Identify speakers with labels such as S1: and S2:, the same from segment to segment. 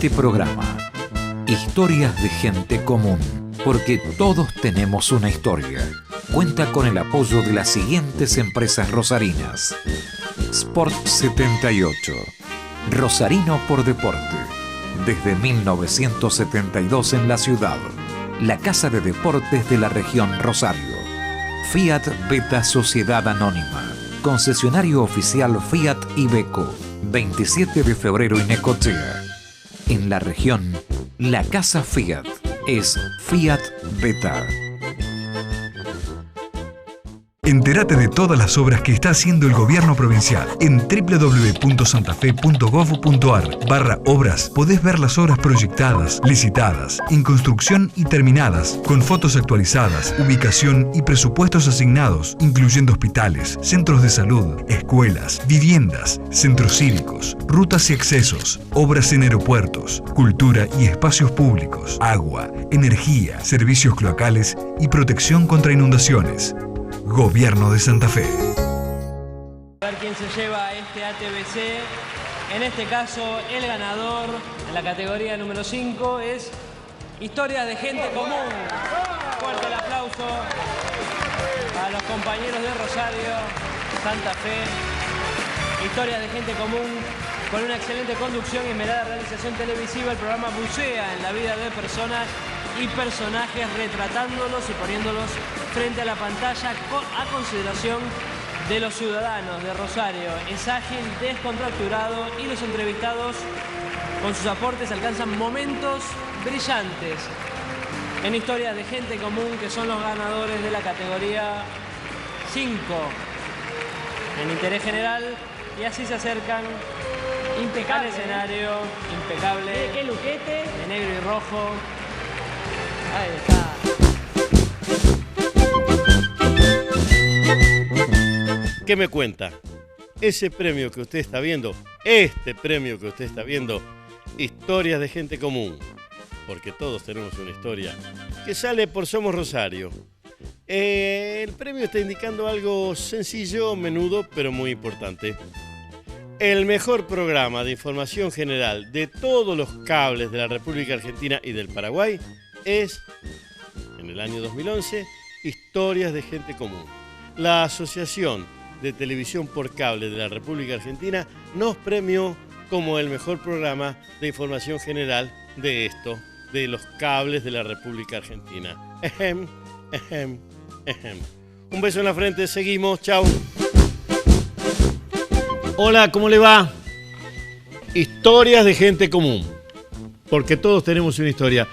S1: Este programa, Historias de Gente Común, porque todos tenemos una historia, cuenta con el apoyo de las siguientes empresas rosarinas. Sport 78, Rosarino por Deporte, desde 1972 en la ciudad, la casa de deportes de la región Rosario. Fiat Beta Sociedad Anónima, concesionario oficial Fiat Iveco, 27 de febrero y Necochea. En la región, la casa Fiat es Fiat Beta.
S2: Entérate de todas las obras que está haciendo el gobierno provincial. En www.santafe.gov.ar/obras podés ver las obras proyectadas, licitadas, en construcción y terminadas, con fotos actualizadas, ubicación y presupuestos asignados, incluyendo hospitales, centros de salud, escuelas, viviendas, centros cívicos, rutas y accesos, obras en aeropuertos, cultura y espacios públicos, agua, energía, servicios cloacales y protección contra inundaciones. Gobierno de Santa Fe.
S3: A ver quién se lleva este ATVC. En este caso, el ganador en la categoría número 5 es Historias de Gente Común. Fuerte el aplauso a los compañeros de Rosario, Santa Fe. Historias de Gente Común, con una excelente conducción y esmerada realización televisiva, el programa bucea en la vida de personas y personajes, retratándolos y poniéndolos frente a la pantalla a consideración de los ciudadanos de Rosario. Es ágil, descontracturado y los entrevistados con sus aportes alcanzan momentos brillantes en Historias de Gente Común, que son los ganadores de la categoría 5 en interés general, y así se acercan impecable al escenario, impecable,
S4: ¿Qué luquete?
S3: de negro y rojo. Ahí está.
S5: ¿Qué me cuenta? Ese premio que usted está viendo, este premio que usted está viendo, Historias de Gente Común, porque todos tenemos una historia, que sale por Somos Rosario. El premio está indicando algo sencillo, menudo, pero muy importante. El mejor programa de información general de todos los cables de la República Argentina y del Paraguay es, en el año 2011, Historias de Gente Común. La Asociación de Televisión por Cable de la República Argentina nos premió como el mejor programa de información general de esto, de los cables de la República Argentina. Ejem, ejem, ejem. Un beso en la frente, seguimos, chao. Hola, ¿cómo le va? Historias de Gente Común, porque todos tenemos una historia.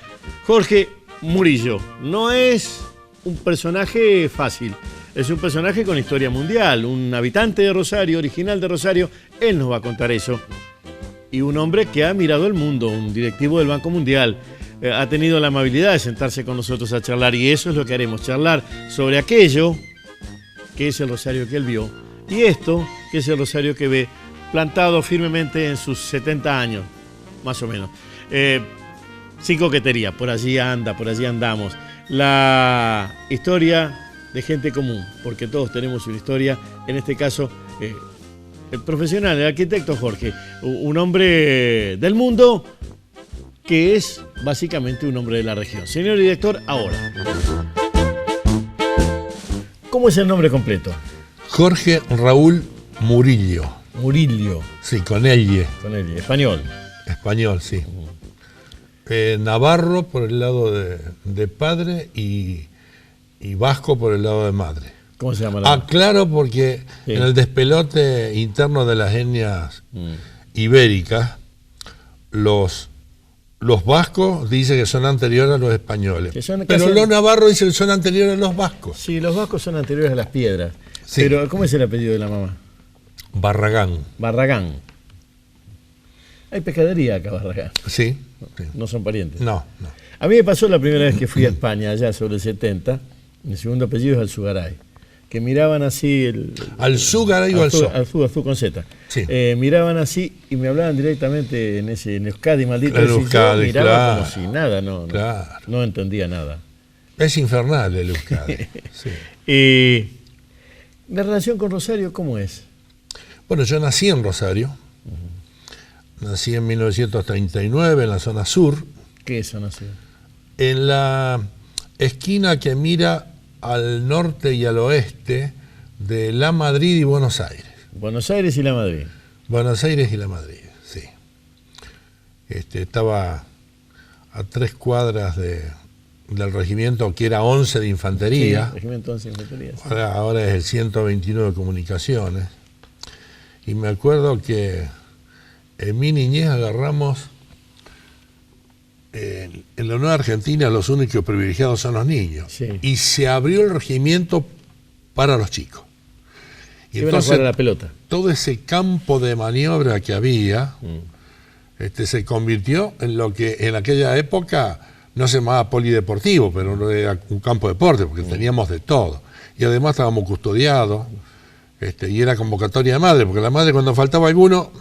S5: Jorge Murillo no es un personaje fácil, es un personaje con historia mundial, un habitante de Rosario, original de Rosario, él nos va a contar eso. Y un hombre que ha mirado el mundo, un directivo del Banco Mundial, ha tenido la amabilidad de sentarse con nosotros a charlar, y eso es lo que haremos, charlar sobre aquello que es el Rosario que él vio, y esto que es el Rosario que ve, plantado firmemente en sus 70 años, más o menos. Sin coquetería, por allí anda, por allí andamos. La historia de Gente Común, porque todos tenemos una historia, en este caso, el profesional, el arquitecto Jorge, un hombre del mundo que es básicamente un hombre de la región. Señor director, ahora. ¿Cómo es el nombre completo?
S6: Jorge Raúl Murillo.
S5: Murillo.
S6: Sí, con elle.
S5: Con él, español.
S6: Español, sí. Navarro por el lado de padre y vasco por el lado de madre.
S5: ¿Cómo se llama la
S6: Claro, porque
S5: sí,
S6: en el despelote interno de las etnias ibéricas, los vascos dicen que son anteriores a los españoles. Pero los navarros dicen que son anteriores a los vascos.
S5: Sí, los vascos son anteriores a las piedras.
S6: Sí.
S5: Pero, ¿cómo es el apellido de la mamá?
S6: Barragán.
S5: Barragán. Hay pescadería acá, Barragán.
S6: Sí. Sí.
S5: No son parientes.
S6: No.
S5: A mí me pasó la primera vez que fui a España, allá sobre el 70, mi segundo apellido es Alzugaray, que miraban así...
S6: ¿Alzugaray o Alzó?
S5: Alzú con Z.
S6: Sí.
S5: Miraban así y me hablaban directamente en Euskadi, maldito.
S6: En Euskadi,
S5: yo miraba
S6: claro.
S5: como si nada,
S6: Claro.
S5: no entendía nada.
S6: Es infernal el Euskadi. Sí.
S5: ¿La relación con Rosario cómo es?
S6: Bueno, yo nací en Rosario. nací en 1939 en la zona sur.
S5: ¿Qué es zona sur?
S6: En la esquina que mira al norte y al oeste de La Madrid y Buenos Aires.
S5: Buenos Aires y La Madrid.
S6: Buenos Aires y La Madrid, sí. Estaba a 3 cuadras del regimiento que era 11 de infantería.
S5: Sí, regimiento 11 de infantería. Sí.
S6: Ahora es el 129 de comunicaciones. Y me acuerdo que en mi niñez agarramos, en la Nueva Argentina los únicos privilegiados son los niños.
S5: Sí.
S6: Y se abrió el regimiento para los chicos. Y
S5: iban a jugar a la pelota.
S6: Todo ese campo de maniobra que había se convirtió en lo que en aquella época no se llamaba polideportivo, pero no era un campo de deporte, porque teníamos de todo. Y además estábamos custodiados, y era convocatoria de madre, porque la madre cuando faltaba alguno,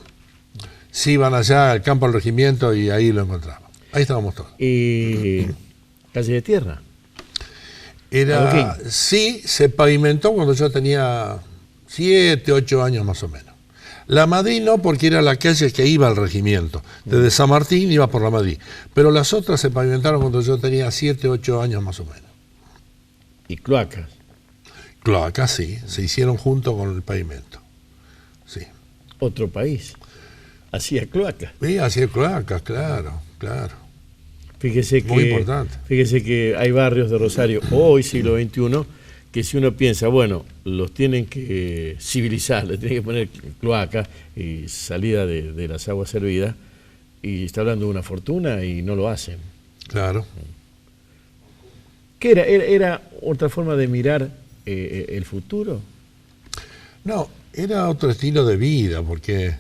S6: se iban allá al campo del regimiento y ahí lo encontraban. Ahí estábamos todos.
S5: ¿Y calle de tierra?
S6: Sí, se pavimentó cuando yo tenía 7, 8 años más o menos. La Madrid no, porque era la calle que iba al regimiento. Desde San Martín iba por la Madrid. Pero las otras se pavimentaron cuando yo tenía 7, 8 años más o menos.
S5: ¿Y cloacas?
S6: Cloacas, sí. Se hicieron junto con el pavimento. Sí.
S5: Otro país hacía cloacas.
S6: Sí, hacía cloacas, claro.
S5: Fíjese
S6: muy importante.
S5: Fíjese que hay barrios de Rosario, hoy siglo XXI, que si uno piensa, bueno, los tienen que civilizar, les tienen que poner cloaca y salida de las aguas servidas, y está hablando de una fortuna y no lo hacen.
S6: Claro.
S5: ¿Qué era? ¿Era otra forma de mirar el futuro?
S6: No, era otro estilo de vida, porque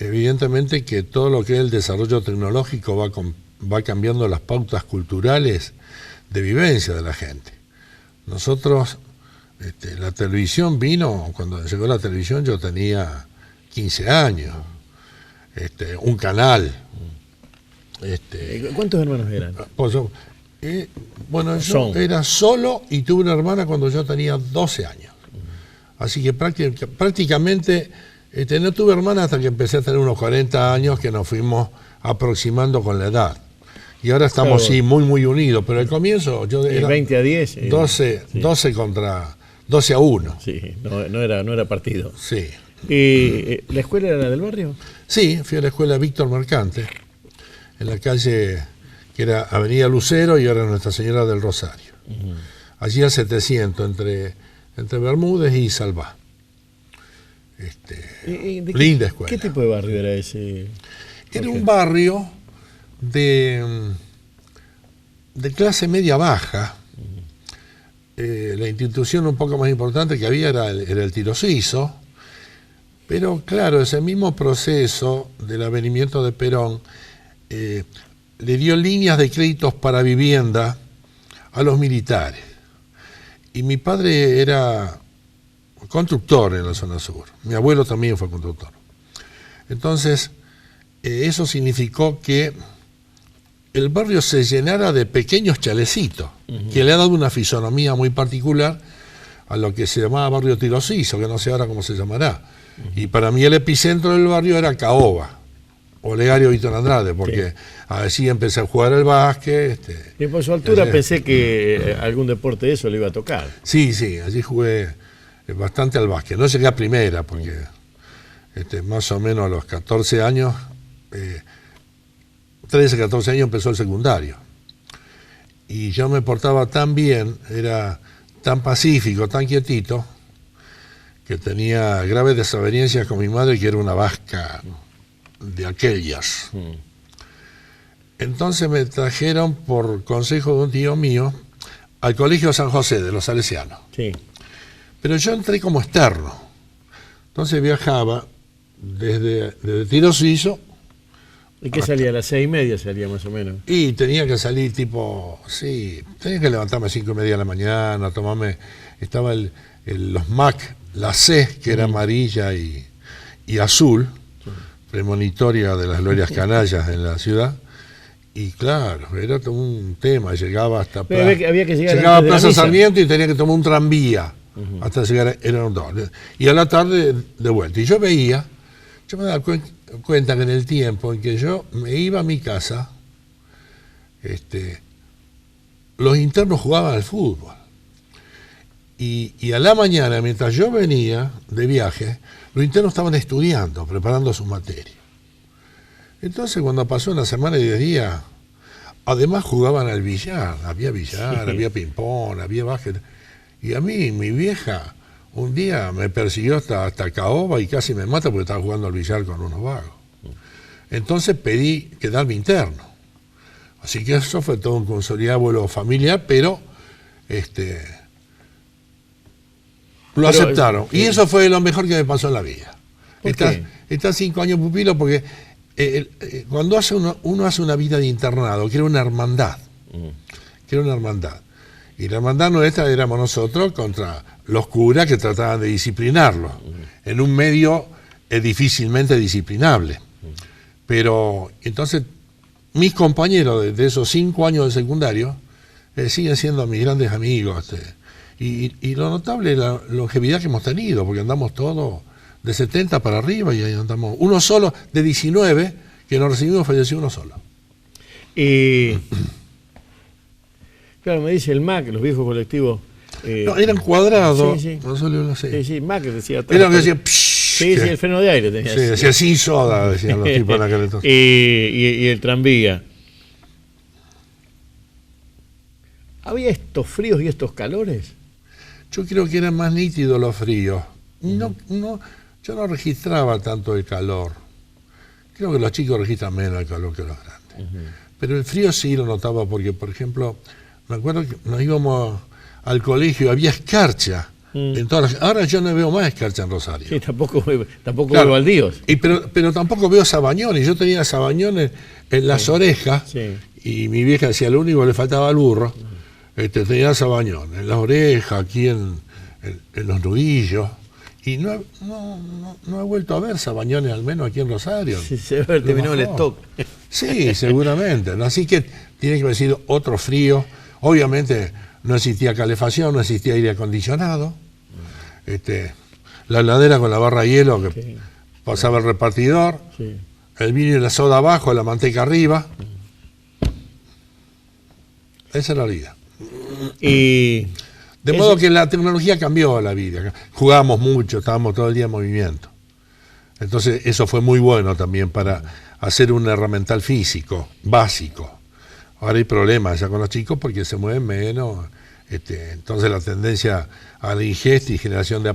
S6: evidentemente que todo lo que es el desarrollo tecnológico va cambiando las pautas culturales de vivencia de la gente. Nosotros, la televisión vino, cuando llegó la televisión yo tenía 15 años, un canal.
S5: ¿Cuántos hermanos eran?
S6: Pues yo era solo y tuve una hermana cuando yo tenía 12 años. Así que prácticamente no tuve hermana hasta que empecé a tener unos 40 años, que nos fuimos aproximando con la edad. Y ahora estamos, sí, muy, muy unidos. Pero al comienzo yo era
S5: 20 a 10.
S6: 12 contra 12 a 1.
S5: Sí, no era partido.
S6: Sí.
S5: ¿Y la escuela era la del barrio?
S6: Sí, fui a la escuela Víctor Mercante, en la calle que era Avenida Lucero y ahora Nuestra Señora del Rosario. Allí al 700, entre Bermúdez y Salvá. Linda escuela.
S5: ¿Qué tipo de barrio era ese?
S6: Era un barrio de clase media baja. La institución un poco más importante que había era el Tiro Suizo, pero claro, ese mismo proceso del avenimiento de Perón le dio líneas de créditos para vivienda a los militares. Y mi padre era constructor en la zona sur, mi abuelo también fue constructor. Entonces, eso significó que el barrio se llenara de pequeños chalecitos, que le ha dado una fisonomía muy particular a lo que se llamaba barrio Tiro Suizo, que no sé ahora cómo se llamará. Y para mí el epicentro del barrio era Caoba, Olegario Víctor Andrade, porque así empecé a jugar al básquet.
S5: Y por su altura pensé que algún deporte de eso le iba a tocar.
S6: Sí, allí jugué bastante al básquet. No llegué a primera, porque más o menos a los 14 años... 13, 14 años empezó el secundario. Y yo me portaba tan bien, era tan pacífico, tan quietito, que tenía graves desavenencias con mi madre, que era una vasca de aquellas. Entonces me trajeron, por consejo de un tío mío, al Colegio San José de los Salesianos.
S5: Sí.
S6: Pero yo entré como externo. Entonces viajaba desde Tiro Suizo.
S5: ¿Y qué salía? A las 6:30 salía más o menos.
S6: Y tenía que salir tenía que levantarme a 5:30 de la mañana, tomarme, estaba los MAC, la C, que era amarilla y azul, premonitoria de las glorias canallas en la ciudad. Y claro, era todo un tema, llegaba hasta llegaba a Plaza Sarmiento y tenía que tomar un tranvía hasta llegar, eran 2. Y a la tarde de vuelta. Y yo me daba cuenta, cuenta que en el tiempo en que yo me iba a mi casa, los internos jugaban al fútbol. Y a la mañana, mientras yo venía de viaje, los internos estaban estudiando, preparando sus materias. Entonces, cuando pasó una semana y 10 días, además jugaban al billar. Había billar, sí, había ping-pong, había básquet. Y a mí, mi vieja, un día me persiguió hasta Caoba y casi me mata porque estaba jugando al billar con unos vagos. Entonces pedí quedarme interno. Así que eso fue todo un consolidado vuelo familiar, pero lo aceptaron. Y eso fue lo mejor que me pasó en la vida. Estás 5 años pupilo porque cuando uno hace una vida de internado, quiere una hermandad. Quiere una hermandad. Y la hermandad nuestra éramos nosotros contra los curas que trataban de disciplinarlos. En un medio difícilmente disciplinable. Pero entonces mis compañeros de esos 5 años de secundario siguen siendo mis grandes amigos. Y lo notable es la longevidad que hemos tenido, porque andamos todos de 70 para arriba y ahí andamos. Uno solo, de 19, que nos recibimos, falleció uno solo.
S5: Claro, me dice el MAC, los viejos colectivos.
S6: No, eran cuadrados.
S5: Sí, sí.
S6: No solo
S5: sí, MAC decía.
S6: Era lo que decía.
S5: Sí, el freno de aire tenía.
S6: Sí, decía sin soda, decían los tipos en aquel entonces.
S5: Y el tranvía. ¿Había estos fríos y estos calores?
S6: Yo creo que eran más nítidos los fríos. Yo no registraba tanto el calor. Creo que los chicos registran menos el calor que los grandes. Pero el frío sí lo notaba porque, por ejemplo, me acuerdo que nos íbamos al colegio, había escarcha. Ahora yo no veo más escarcha en Rosario.
S5: Sí, tampoco veo baldíos.
S6: Pero tampoco veo sabañones. Yo tenía sabañones en las orejas y mi vieja decía, lo único que le faltaba al burro, tenía sabañón en las orejas, aquí en los nudillos. Y no he vuelto a ver sabañones, al menos aquí en Rosario.
S5: Sí, se debe haber terminado el stock.
S6: Sí, seguramente. Así que tiene que haber sido otro frío. Obviamente no existía calefacción, no existía aire acondicionado. La heladera con la barra de hielo que pasaba el repartidor, el vino y la soda abajo, la manteca arriba. Esa era la vida. De modo que la tecnología cambió la vida. Jugábamos mucho, estábamos todo el día en movimiento. Entonces eso fue muy bueno también para hacer un herramental físico, básico. Ahora hay problemas ya con los chicos porque se mueven menos. Entonces la tendencia a la ingesta y generación de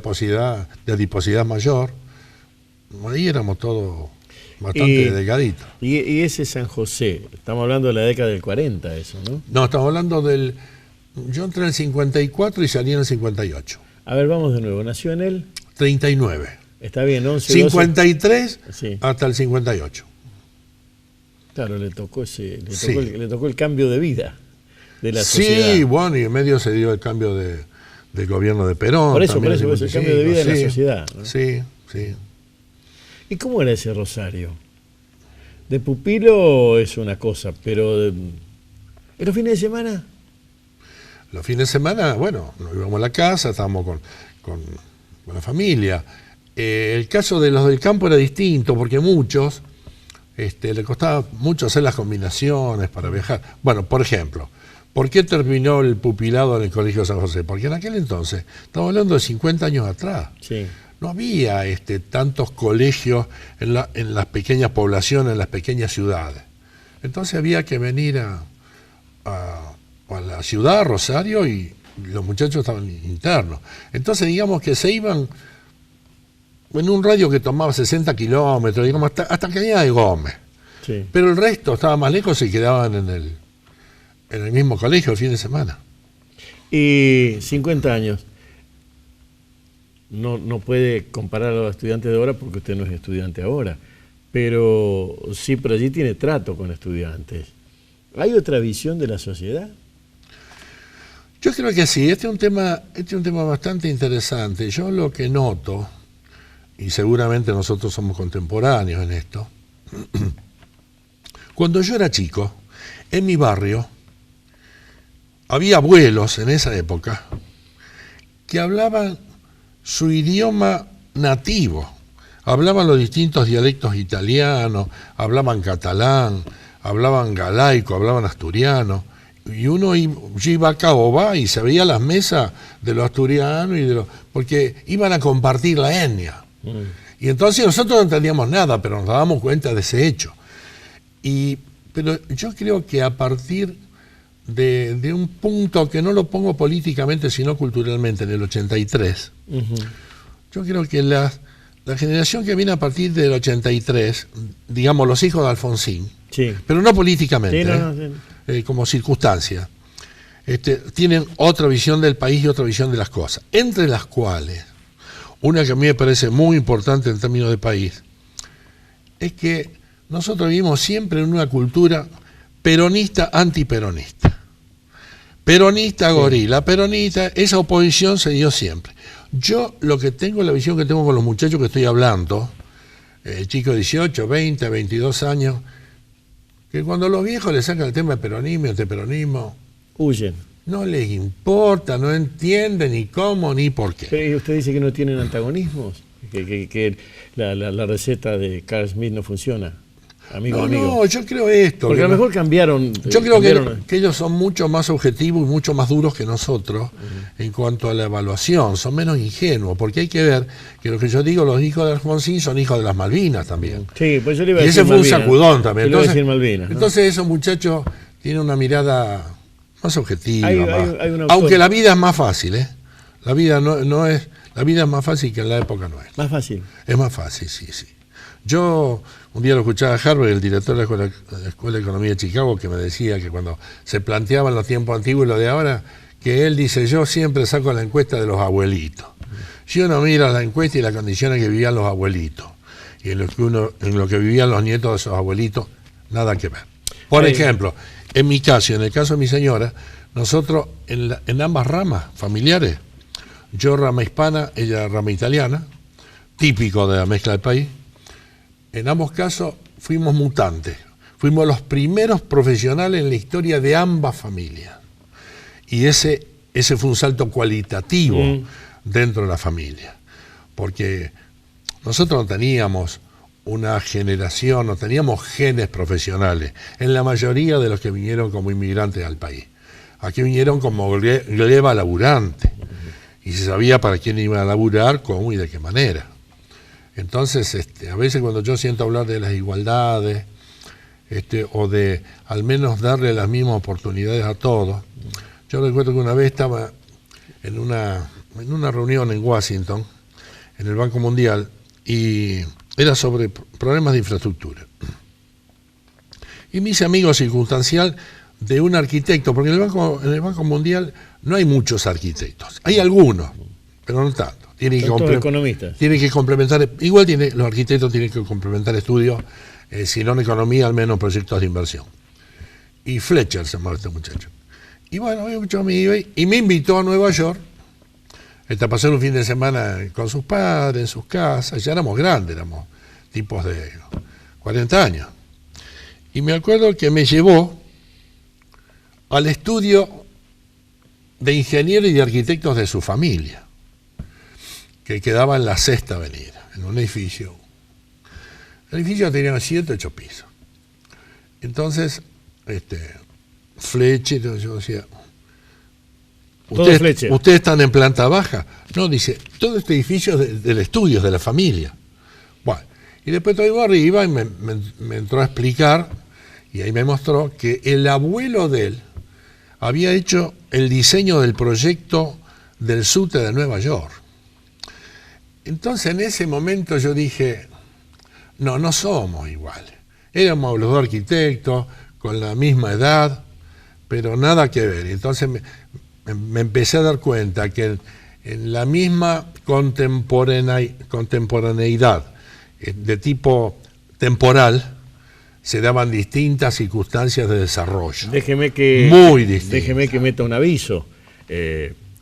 S6: adiposidad mayor. Ahí éramos todos bastante delgaditos.
S5: Y ese San José, estamos hablando de la década del 40, eso, ¿no?
S6: No, estamos hablando del... Yo entré en el 54 y salí en el 58.
S5: A ver, vamos de nuevo. ¿Nació en el?
S6: 39.
S5: Está bien, 11,
S6: 53
S5: 12.
S6: Hasta el 58.
S5: Claro, le tocó el cambio de vida de la sociedad.
S6: Sí, bueno, y en medio se dio el cambio del gobierno de Perón.
S5: Por eso, el cambio de vida de la sociedad, ¿no?
S6: Sí.
S5: ¿Y cómo era ese Rosario? De pupilo es una cosa, pero ¿en los fines de semana?
S6: Los fines de semana, bueno, nos íbamos a la casa, estábamos con la familia. El caso de los del campo era distinto, porque muchos le costaba mucho hacer las combinaciones para viajar. Bueno, por ejemplo, ¿por qué terminó el pupilado en el Colegio San José? Porque en aquel entonces, estamos hablando de 50 años atrás, no había tantos colegios en las pequeñas poblaciones, en las pequeñas ciudades. Entonces había que venir a la ciudad, a Rosario, y los muchachos estaban internos. Entonces digamos que se iban en un radio que tomaba 60 kilómetros, digamos, hasta Cañada de Gómez. Sí. Pero el resto estaba más lejos y quedaban en el mismo colegio el fin de semana.
S5: Y 50 años. No puede comparar a los estudiantes de ahora porque usted no es estudiante ahora. Pero sí, pero allí tiene trato con estudiantes. ¿Hay otra visión de la sociedad?
S6: Yo creo que sí. Este es un tema bastante interesante. Yo lo que noto, y seguramente nosotros somos contemporáneos en esto, cuando yo era chico, en mi barrio, había abuelos en esa época que hablaban su idioma nativo. hablaban los distintos dialectos italianos, hablaban catalán, hablaban galaico, hablaban asturiano, y uno iba a Caoba y se veía las mesas de los asturianos porque iban a compartir la etnia. Y entonces nosotros no entendíamos nada, pero nos dábamos cuenta de ese hecho. Pero yo creo que a partir de un punto que no lo pongo políticamente, sino culturalmente, en el 83, yo creo que la generación que viene a partir del 83, digamos los hijos de Alfonsín, sí, pero no políticamente, sí, como circunstancia, tienen otra visión del país y otra visión de las cosas, entre las cuales, una que a mí me parece muy importante en términos de país, es que nosotros vivimos siempre en una cultura peronista, antiperonista. Peronista, gorila, peronista, esa oposición se dio siempre. Yo lo que tengo, la visión que tengo con los muchachos que estoy hablando, chicos de 18, 20, 22 años, que cuando los viejos les sacan el tema de peronismo, antiperonismo,
S5: huyen.
S6: No les importa, no entienden ni cómo ni por qué.
S5: Pero usted dice que no tienen antagonismos, que la receta de Carl Smith no funciona.
S6: No, yo creo esto.
S5: Porque a lo mejor cambiaron.
S6: Yo creo que ellos son mucho más objetivos y mucho más duros que nosotros en cuanto a la evaluación. Son menos ingenuos, porque hay que ver que lo que yo digo, los hijos de Alfonsín son hijos de las Malvinas también.
S5: Sí, pues yo le iba a
S6: decir. Y ese fue un sacudón también.
S5: Entonces
S6: esos muchachos tienen una mirada más objetiva. Aunque la vida es más fácil, ¿eh? La vida no es. La vida es más fácil que en la época no es.
S5: Más fácil.
S6: Es más fácil, sí. Yo un día lo escuchaba a Harvard, el director de la Escuela de Economía de Chicago, que me decía que cuando se planteaban los tiempos antiguos y los de ahora, que él dice, yo siempre saco la encuesta de los abuelitos. Si uno mira la encuesta y las condiciones que vivían los abuelitos, y en lo que vivían los nietos de esos abuelitos, nada que ver. Por ejemplo, en mi caso y en el caso de mi señora, nosotros en ambas ramas familiares, yo rama hispana, ella rama italiana, típico de la mezcla del país. En ambos casos fuimos mutantes, fuimos los primeros profesionales en la historia de ambas familias. Y ese fue un salto cualitativo dentro de la familia, porque nosotros no teníamos una generación, no teníamos genes profesionales, en la mayoría de los que vinieron como inmigrantes al país. Aquí vinieron como gleba laburante, y se sabía para quién iban a laburar, cómo y de qué manera. Entonces, a veces cuando yo siento hablar de las igualdades, o de al menos darle las mismas oportunidades a todos, yo recuerdo que una vez estaba en una reunión en Washington, en el Banco Mundial, y era sobre problemas de infraestructura. Y me hice amigo circunstancial de un arquitecto, porque en el Banco Mundial no hay muchos arquitectos, hay algunos, pero no tanto. Tienen que complementar, igual los arquitectos tienen que complementar estudios, si no en economía, al menos proyectos de inversión. Y Fletcher se llamaba este muchacho. Y bueno, y me invitó a Nueva York, a pasar un fin de semana con sus padres, en sus casas. Ya éramos grandes, éramos tipos de 40 años. Y me acuerdo que me llevó al estudio de ingenieros y de arquitectos de su familia, que quedaba en la Sexta Avenida, en un edificio. El edificio tenía 7, 8 pisos. Entonces, Fletcher, yo decía, ¿ustedes están en planta baja? No, dice, todo este edificio es del estudio, de la familia. Bueno, y después todo iba arriba y me entró a explicar, y ahí me mostró que el abuelo de él había hecho el diseño del proyecto del subte de Nueva York. Entonces en ese momento yo dije, no somos iguales. Éramos los dos arquitectos, con la misma edad, pero nada que ver. Entonces me empecé a dar cuenta que en la misma contemporaneidad de tipo temporal se daban distintas circunstancias de desarrollo. Muy distintas.
S5: Déjeme que meta un aviso.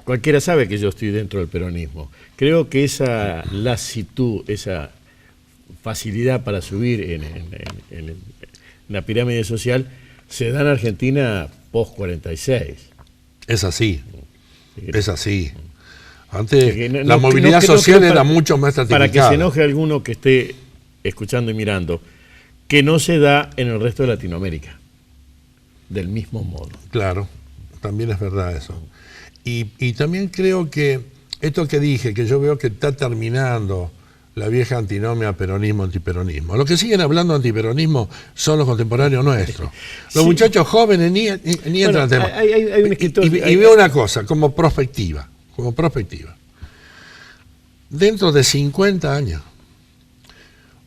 S5: Cualquiera sabe que yo estoy dentro del peronismo. Creo que esa lasitud, esa facilidad para subir en la pirámide social se da en Argentina post-46.
S6: Es así, es así. Antes la movilidad social era mucho más estratificada.
S5: Para que se enoje alguno que esté escuchando y mirando, que no se da en el resto de Latinoamérica, del mismo modo.
S6: Claro, también es verdad eso. Y también creo que esto que dije, que yo veo que está terminando la vieja antinomia peronismo-antiperonismo. Los que siguen hablando de antiperonismo son los contemporáneos nuestros. Los muchachos jóvenes ni entran al tema.
S5: Hay un escritor,
S6: y veo una cosa, como prospectiva. Dentro de 50 años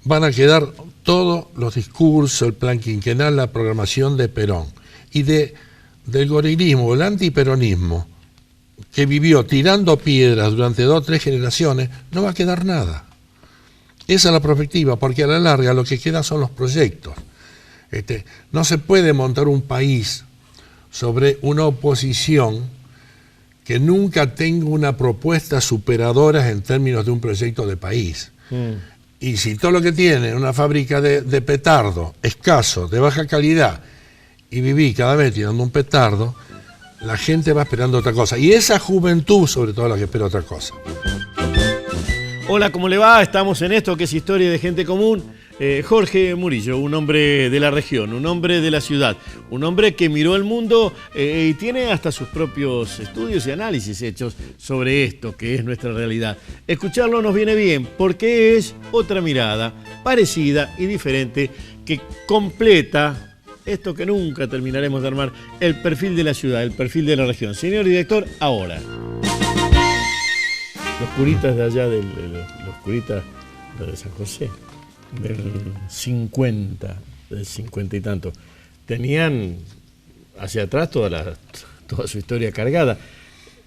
S6: van a quedar todos los discursos, el plan quinquenal, la programación de Perón y del gorilismo, el antiperonismo, que vivió tirando piedras durante 2 o 3 generaciones, no va a quedar nada. Esa es la perspectiva, porque a la larga lo que queda son los proyectos. No se puede montar un país sobre una oposición que nunca tenga una propuesta superadora en términos de un proyecto de país. Y si todo lo que tiene una fábrica de petardo, escaso, de baja calidad, y viví cada vez tirando un petardo, la gente va esperando otra cosa. Y esa juventud, sobre todo, la que espera otra cosa.
S5: Hola, ¿cómo le va? Estamos en esto que es Historia de Gente Común. Jorge Murillo, un hombre de la región, un hombre de la ciudad, un hombre que miró el mundo y tiene hasta sus propios estudios y análisis hechos sobre esto que es nuestra realidad. Escucharlo nos viene bien porque es otra mirada parecida y diferente que completa esto que nunca terminaremos de armar, el perfil de la ciudad, el perfil de la región. Señor director, ahora. Los curitas de allá, los curitas de San José, del 50 y tanto, tenían hacia atrás toda su historia cargada.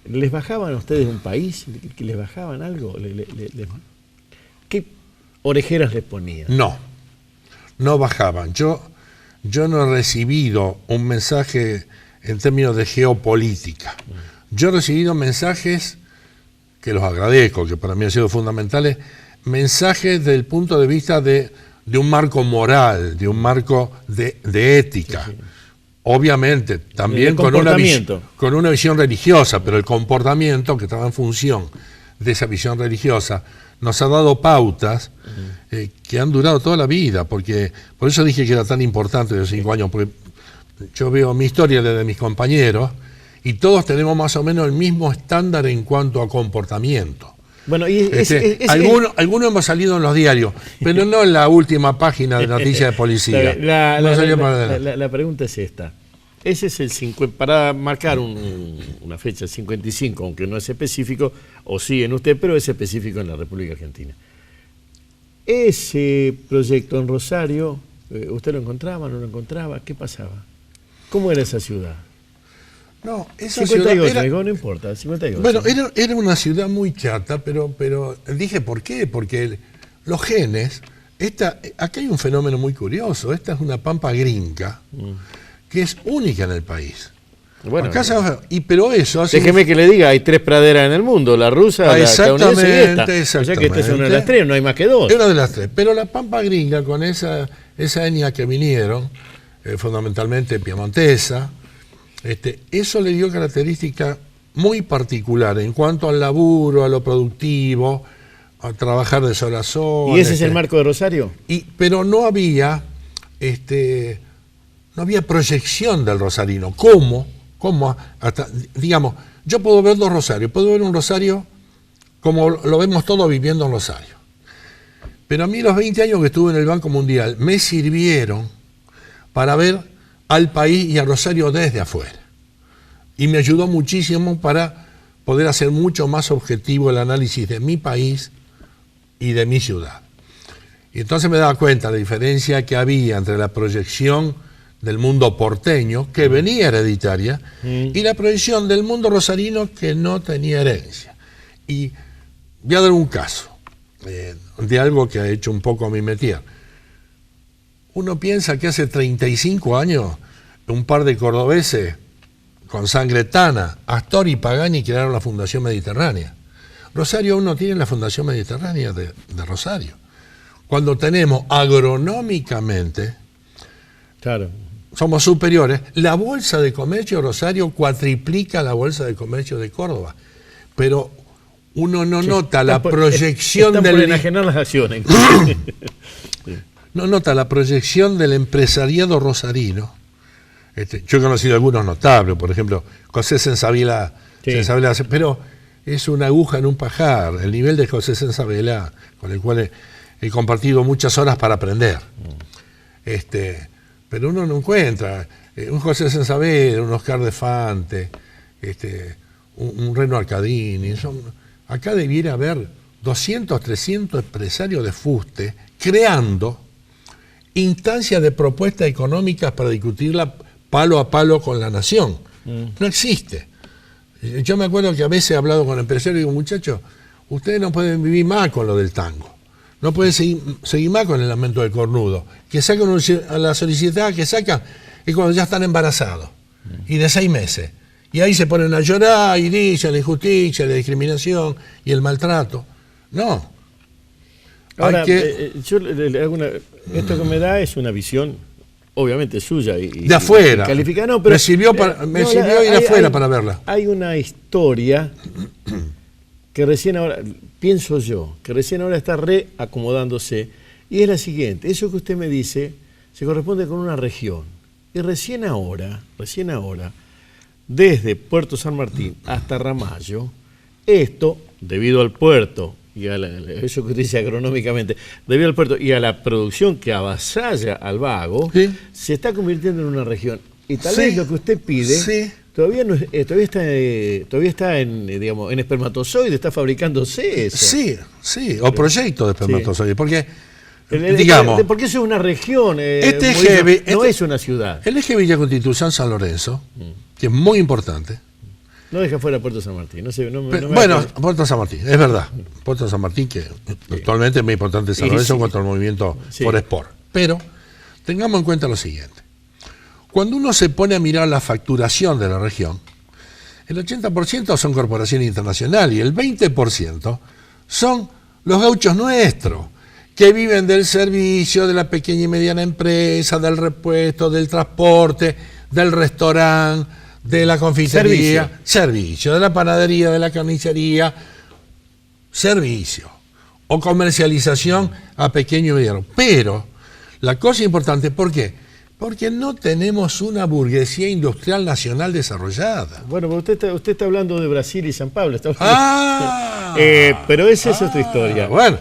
S5: ¿Les bajaban a ustedes un país? ¿Les bajaban algo? ¿Qué orejeras les ponían?
S6: No bajaban. Yo no he recibido un mensaje en términos de geopolítica. Yo he recibido mensajes que los agradezco, que para mí han sido fundamentales, mensajes desde el punto de vista de un marco moral, de un marco de ética. Sí. Obviamente, también con una visión religiosa, pero el comportamiento que estaba en función de esa visión religiosa nos ha dado pautas que han durado toda la vida, porque por eso dije que era tan importante de los 5 años, porque yo veo mi historia desde mis compañeros y todos tenemos más o menos el mismo estándar en cuanto a comportamiento.
S5: Bueno,
S6: algunos hemos salido en los diarios, pero no en la última página de noticias de policía.
S5: La pregunta es esta. Ese es el 50, para marcar una fecha, el 55, aunque no es específico, o sí en usted, pero es específico en la República Argentina. Ese proyecto en Rosario, ¿usted lo encontraba, no lo encontraba? ¿Qué pasaba? ¿Cómo era esa ciudad?
S6: No, esa
S5: 58,
S6: ciudad
S5: digo, no importa, 58.
S6: Bueno, era una ciudad muy chata, pero dije ¿por qué? Porque los genes, acá hay un fenómeno muy curioso, esta es una pampa gringa, que es única en el país.
S5: Bueno,
S6: acá pero eso hace...
S5: Déjeme que le diga, hay 3 praderas en el mundo, la rusa, la estadounidense y esta.
S6: Exactamente.
S5: O sea que esta es una de las 3, no hay más que 2.
S6: Es una de las 3, pero la pampa gringa con esa etnia que vinieron, fundamentalmente piemontesa, eso le dio característica muy particular en cuanto al laburo, a lo productivo, a trabajar de sol a sol.
S5: ¿Y ese es el marco de Rosario?
S6: Pero no había proyección del rosarino. ¿Cómo? Digamos, yo puedo ver 2 Rosarios, puedo ver un Rosario como lo vemos todos viviendo en Rosario. Pero a mí los 20 años que estuve en el Banco Mundial me sirvieron para ver al país y a Rosario desde afuera. Y me ayudó muchísimo para poder hacer mucho más objetivo el análisis de mi país y de mi ciudad. Y entonces me daba cuenta de la diferencia que había entre la proyección del mundo porteño, que venía hereditaria, y la proyección del mundo rosarino, que no tenía herencia. Y voy a dar un caso de algo que ha hecho un poco mi métier. Uno piensa que hace 35 años un par de cordobeses con sangre tana, Astor y Pagani, crearon la Fundación Mediterránea. Rosario aún no tiene la Fundación Mediterránea de Rosario. Cuando tenemos agronómicamente,
S5: claro,
S6: somos superiores, la Bolsa de Comercio de Rosario cuatriplica la Bolsa de Comercio de Córdoba. Pero uno no nota la proyección
S5: están por
S6: del...
S5: enajenar las acciones.
S6: No nota la proyección del empresariado rosarino. Yo he conocido algunos notables, por ejemplo, José Sensabela, pero es una aguja en un pajar, el nivel de José Sensabela, con el cual he compartido muchas horas para aprender. Pero uno no encuentra un José Sensabela, un Oscar de Fante, un Reno Arcadini. Acá debiera haber 200, 300 empresarios de fuste creando instancias de propuestas económicas para discutirla palo a palo con la nación. No existe. Yo me acuerdo que a veces he hablado con empresarios y digo, muchachos, ustedes no pueden vivir más con lo del tango. No pueden seguir más con el aumento del cornudo. Que sacan la solicitada que sacan es cuando ya están embarazados. Y de 6 meses. Y ahí se ponen a llorar y dicen la injusticia, la discriminación y el maltrato. No.
S5: Ahora, yo le hago esto que me da es una visión, obviamente suya.
S6: De afuera.
S5: Calificada, no, pero,
S6: me sirvió ir afuera para verla.
S5: Hay una historia que recién ahora, pienso yo, que recién ahora está reacomodándose, y es la siguiente. Eso que usted me dice se corresponde con una región. Y recién ahora, desde Puerto San Martín hasta Ramallo, esto, debido al puerto, y a eso que usted dice agronómicamente, debido al puerto y a la producción que avasalla al vago, ¿sí?, se está convirtiendo en una región. Y tal vez lo que usted pide todavía está en espermatozoide, está fabricándose eso.
S6: Sí, o proyecto de espermatozoide, porque
S5: porque eso es una región, no es una ciudad.
S6: El eje Villa Constitución San Lorenzo, que es muy importante.
S5: No deja fuera Puerto San Martín.
S6: Puerto San Martín, es verdad. Puerto San Martín, que actualmente es muy importante San Lorenzo en cuanto al movimiento por Sport. Pero tengamos en cuenta lo siguiente. Cuando uno se pone a mirar la facturación de la región, el 80% son corporaciones internacionales y el 20% son los gauchos nuestros, que viven del servicio, de la pequeña y mediana empresa, del repuesto, del transporte, del restaurante, de la confitería, servicio, de la panadería, de la carnicería, servicio, o comercialización a pequeño y mediano. Pero la cosa importante, ¿por qué? Porque no tenemos una burguesía industrial nacional desarrollada.
S5: Bueno, usted está hablando de Brasil y San Pablo. Pero esa es otra historia.
S6: Bueno,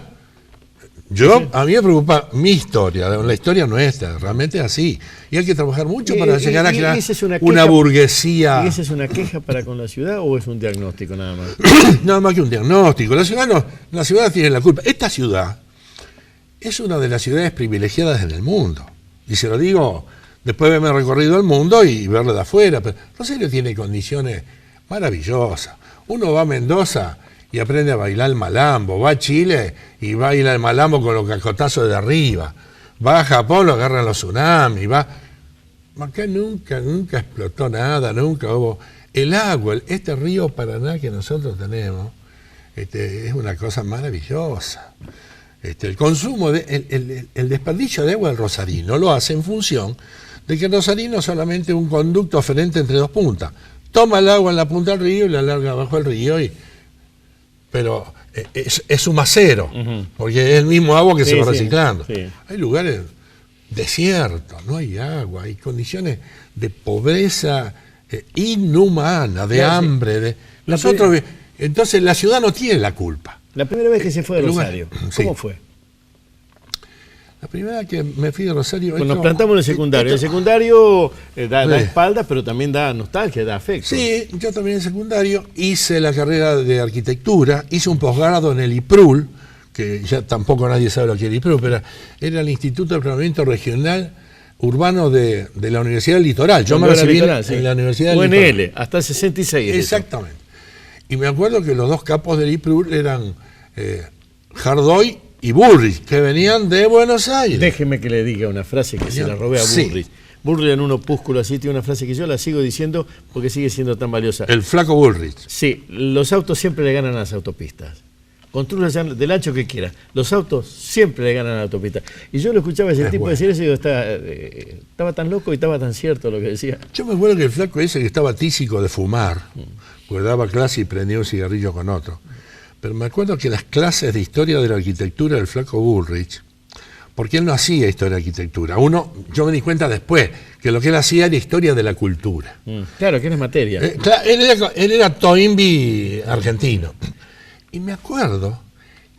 S6: a mí me preocupa mi historia, la historia nuestra, realmente es así. Y hay que trabajar mucho para llegar a crear una burguesía.
S5: ¿Y esa es una queja para con la ciudad o es un diagnóstico nada más?
S6: Nada más que un diagnóstico. La ciudad tiene la culpa. Esta ciudad es una de las ciudades privilegiadas en el mundo. Y se lo digo después de haberme recorrido el mundo y verlo de afuera. Pero Rosario tiene condiciones maravillosas. Uno va a Mendoza y aprende a bailar el malambo, va a Chile y baila el malambo con los cascotazos de arriba, va a Japón, lo agarran los tsunamis, acá nunca explotó nada, nunca hubo... El agua, este río Paraná que nosotros tenemos, es una cosa maravillosa. El consumo, el desperdicio de agua del rosarino lo hace en función de que el rosarino es solamente un conducto oferente entre dos puntas. Toma el agua en la punta del río y la larga abajo del río pero es un macero, porque es el mismo agua que se va reciclando. Hay lugares desiertos, no hay agua, hay condiciones de pobreza inhumana, de hambre. Entonces la ciudad no tiene la culpa.
S5: La primera vez que se fue de Rosario, ¿cómo fue?
S6: La primera vez que me fui de Rosario...
S5: Nos plantamos en el secundario. El secundario da espaldas, pero también da nostalgia, da afecto.
S6: Sí, yo también en secundario hice la carrera de arquitectura, hice un posgrado en el IPRUL, que ya tampoco nadie sabe lo que era el IPRUL, pero era el Instituto de Planeamiento Regional Urbano de la Universidad del Litoral. Yo me recibí en la Universidad del Litoral.
S5: UNL, hasta el 66.
S6: Exactamente. Y me acuerdo que los dos capos del IPRUL eran Jardoy y Bullrich, que venían de Buenos Aires.
S5: Déjeme que le diga una frase que se la robé a Bullrich. Bullrich en un opúsculo así tiene una frase que yo la sigo diciendo porque sigue siendo tan valiosa.
S6: El flaco Bullrich.
S5: Sí, los autos siempre le ganan a las autopistas. Construyan del ancho que quiera. Los autos siempre le ganan a la autopista. Y yo lo escuchaba ese tipo decir eso y digo, estaba tan loco y estaba tan cierto lo que decía.
S6: Yo me acuerdo que el flaco ese que estaba tísico de fumar, porque daba clase y prendía un cigarrillo con otro. pero me acuerdo que las clases de historia de la arquitectura del flaco Bullrich, porque él no hacía historia de arquitectura. Yo me di cuenta después que lo que él hacía era historia de la cultura.
S5: Claro, que era materia.
S6: Él era Toynbee argentino. Y me acuerdo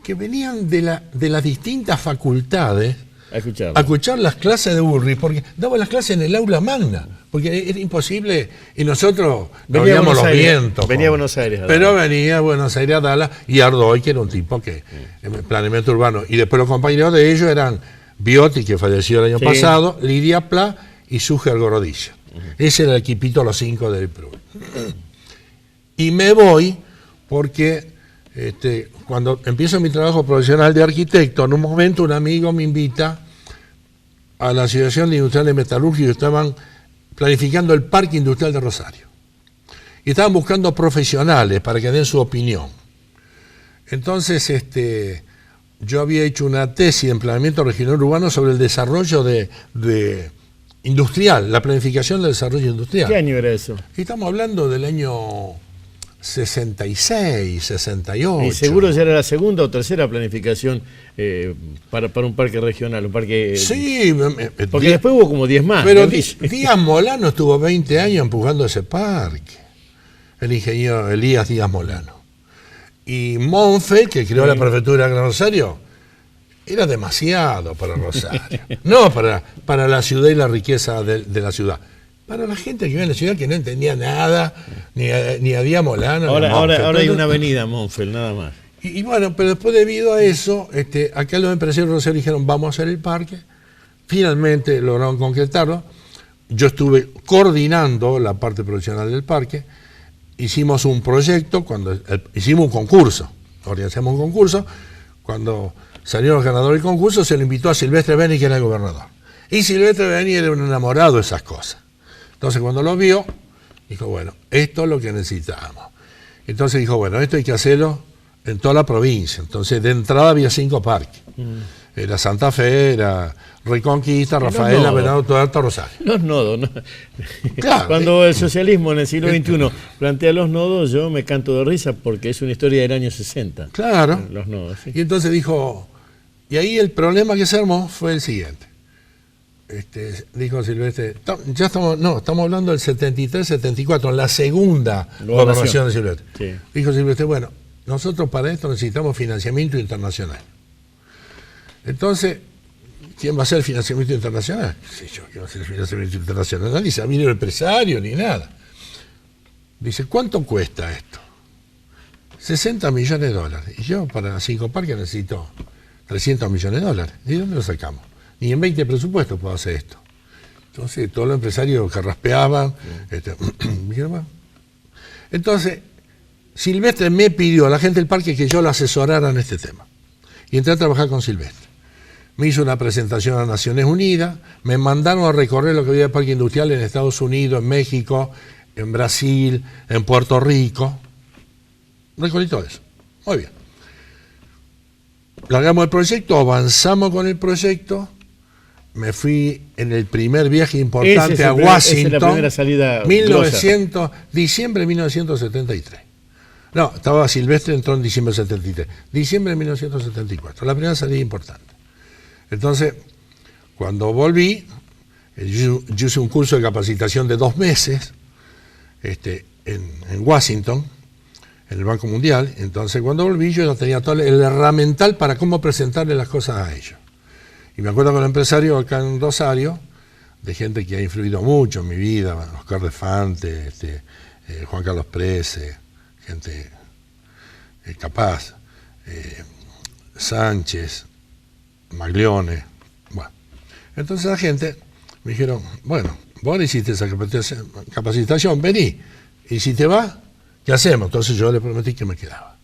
S6: que venían de las distintas facultades a escuchar las clases de Bullrich, porque daba las clases en el aula magna, porque era imposible, y nosotros no veíamos los vientos.
S5: Venía a Buenos Aires.
S6: Pero venía a Buenos Aires a darla, y Ardoy, que era un tipo que, en planeamiento urbano, y después los compañeros de ellos eran Biotti, que falleció el año pasado, Lidia Pla y Suger Gorodilla. Ese era el equipito, los 5 del PRU. Y me voy porque cuando empiezo mi trabajo profesional de arquitecto, en un momento un amigo me invita a la Asociación de Industriales Metalúrgicos, estaban planificando el Parque Industrial de Rosario. Y estaban buscando profesionales para que den su opinión. Entonces, yo había hecho una tesis en planeamiento regional urbano sobre el desarrollo de industrial, la planificación del desarrollo industrial.
S5: ¿Qué año era eso?
S6: Y estamos hablando del año 66, 68.
S5: Y seguro ya era la segunda o tercera planificación para un parque regional, un parque...
S6: Sí,
S5: porque después hubo como 10 más.
S6: Pero Díaz Molano estuvo 20 años empujando ese parque, el ingeniero Elías Díaz Molano. Y Monfe, que creó la prefectura de Gran Rosario, era demasiado para Rosario. No para la ciudad y la riqueza de la ciudad. Para la gente que vive en la ciudad que no entendía nada, ni a Díaz Molano.
S5: Ahora hay una avenida Monfel, nada más.
S6: Y bueno, pero después debido a eso, acá los empresarios de Rosario dijeron, vamos a hacer el parque. Finalmente lograron concretarlo. Yo estuve coordinando la parte profesional del parque. Hicimos un proyecto, hicimos un concurso, organizamos un concurso. Cuando salieron los ganadores del concurso, se le invitó a Silvestre Beni, que era el gobernador. Y Silvestre Beni era un enamorado de esas cosas. Entonces, cuando lo vio, dijo, bueno, esto es lo que necesitamos. Entonces dijo, bueno, esto hay que hacerlo en toda la provincia. Entonces, de entrada había 5 parques. Era Santa Fe, era Reconquista, Rafaela, Venado Tuerto, Alto Rosario.
S5: Los nodos, ¿no?
S6: Claro,
S5: Cuando el socialismo en el siglo XXI plantea los nodos, yo me canto de risa porque es una historia del año 60.
S6: Claro.
S5: Los nodos, sí.
S6: Y entonces dijo, y ahí el problema que se armó fue el siguiente. Dijo Silvestre, estamos hablando del 73-74, la segunda gobernación de Silvestre. Sí. Dijo Silvestre, bueno, nosotros para esto necesitamos financiamiento internacional. Entonces, ¿quién va a hacer el financiamiento internacional? Sí, yo, ¿quién va a hacer el financiamiento internacional? Nadie se ha venido el empresario ni nada. Dice, ¿cuánto cuesta esto? 60 millones de dólares. Y yo para 5 parques necesito 300 millones de dólares. ¿Y de dónde lo sacamos? Ni en 20 presupuestos puedo hacer esto. Entonces, todos los empresarios carraspeaban. Entonces, Silvestre me pidió a la gente del parque que yo lo asesorara en este tema. Y entré a trabajar con Silvestre. Me hizo una presentación a Naciones Unidas, me mandaron a recorrer lo que había de parque industrial en Estados Unidos, en México, en Brasil, en Puerto Rico. Recorrí todo eso. Muy bien. Largamos el proyecto, avanzamos con el proyecto. Me fui en el primer viaje importante a Washington,
S5: esa es la primera salida
S6: diciembre de 1973. No, estaba Silvestre, entró en diciembre de 73. Diciembre de 1974, la primera salida importante. Entonces, cuando volví, yo hice un curso de capacitación de 2 meses en Washington, en el Banco Mundial. Entonces, cuando volví, yo ya tenía todo el herramental para cómo presentarle las cosas a ellos. Y me acuerdo con el empresario acá en Rosario, de gente que ha influido mucho en mi vida, Oscar de Fante, Juan Carlos Prese, gente capaz, Sánchez, Maglione. Bueno, entonces la gente me dijeron, bueno, vos hiciste esa capacitación, vení, y si te va, ¿qué hacemos? Entonces yo le prometí que me quedaba.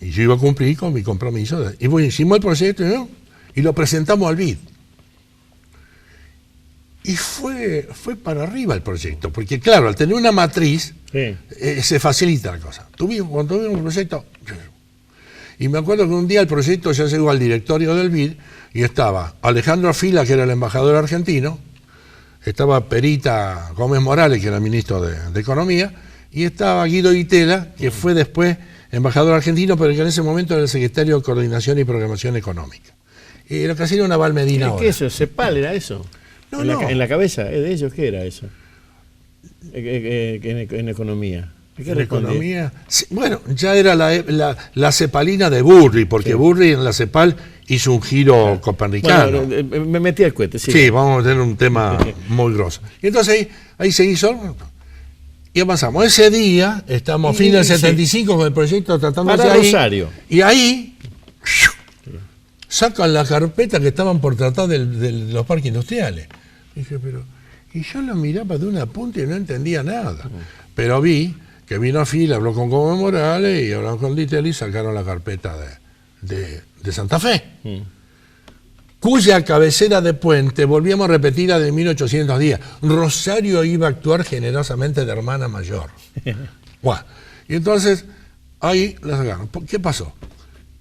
S6: Y yo iba a cumplir con mi compromiso. Y hicimos el proyecto, ¿no? Y lo presentamos al BID. Y fue para arriba el proyecto, porque claro, al tener una matriz, se facilita la cosa. Cuando tuvimos el proyecto, y me acuerdo que un día el proyecto ya llegó al directorio del BID, y estaba Alejandro Fila, que era el embajador argentino, estaba Perita Gómez Morales, que era el ministro de Economía, y estaba Guido Itela, que fue después embajador argentino, pero que en ese momento era el secretario de Coordinación y Programación Económica. Y lo que hacía era una Naval Medina ahora.
S5: ¿Qué es eso? ¿CEPAL era eso?
S6: No,
S5: ¿En la cabeza de ellos qué era eso? En economía.
S6: ¿En economía? Sí, bueno, ya era la cepalina de Burri, porque Burri en la CEPAL hizo un giro copernicano.
S5: Bueno, me metí al cohete, sí.
S6: Sí, vamos a tener un tema muy grosso. Y entonces ahí se hizo y avanzamos. Ese día, estamos fin del 75 con el proyecto tratando de
S5: Rosario.
S6: Y ahí sacan la carpeta que estaban por tratar de los parques industriales. Dije, y yo lo miraba de una punta y no entendía nada. Pero vi que vino a fila, habló con Gómez Morales y hablaron con Dittel y sacaron la carpeta de Santa Fe, cuya cabecera de puente volvíamos a repetir de 1810. Rosario iba a actuar generosamente de hermana mayor. Bueno, y entonces ahí la sacaron. ¿Qué pasó?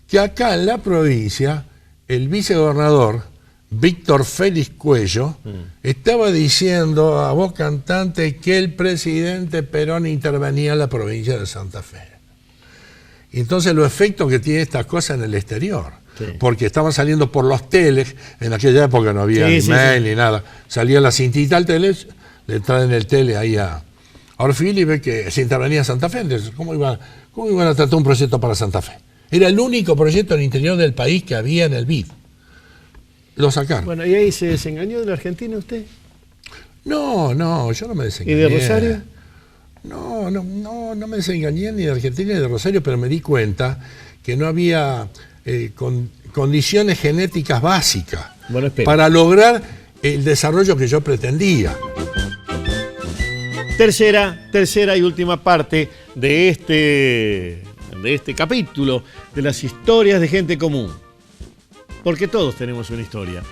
S6: Que acá en la provincia el vicegobernador Víctor Félix Cuello estaba diciendo a voz cantante que el presidente Perón intervenía en la provincia de Santa Fe. Y entonces los efectos que tiene estas cosas en el exterior, porque estaban saliendo por los teles, en aquella época no había ni mail ni nada, salía la cintita al tele, le traen el tele ahí a Orfil y ve que se intervenía en Santa Fe. Entonces, ¿cómo iban a tratar un proyecto para Santa Fe? Era el único proyecto en el interior del país que había en el BID. Lo sacaron.
S5: Bueno, ¿y ahí se desengañó de la Argentina usted?
S6: No, yo no me desengañé.
S5: ¿Y de Rosario?
S6: No me desengañé ni de Argentina ni de Rosario, pero me di cuenta que no había condiciones genéticas básicas para lograr el desarrollo que yo pretendía.
S5: Tercera y última parte de este capítulo de las historias de gente común. Porque todos tenemos una historia.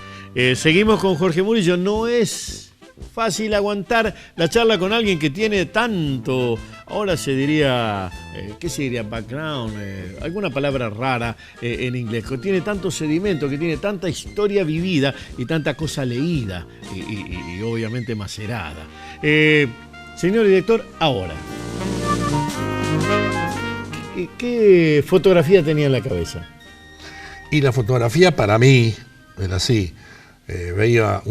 S5: Seguimos con Jorge Murillo. No es fácil aguantar la charla con alguien que tiene tanto, ahora se diría, ¿qué se diría? Background, alguna palabra rara en inglés, que tiene tanto sedimento, que tiene tanta historia vivida y tanta cosa leída y obviamente macerada. Señor director, ahora, ¿qué fotografía tenía en la cabeza?
S6: Y la fotografía para mí era así, veía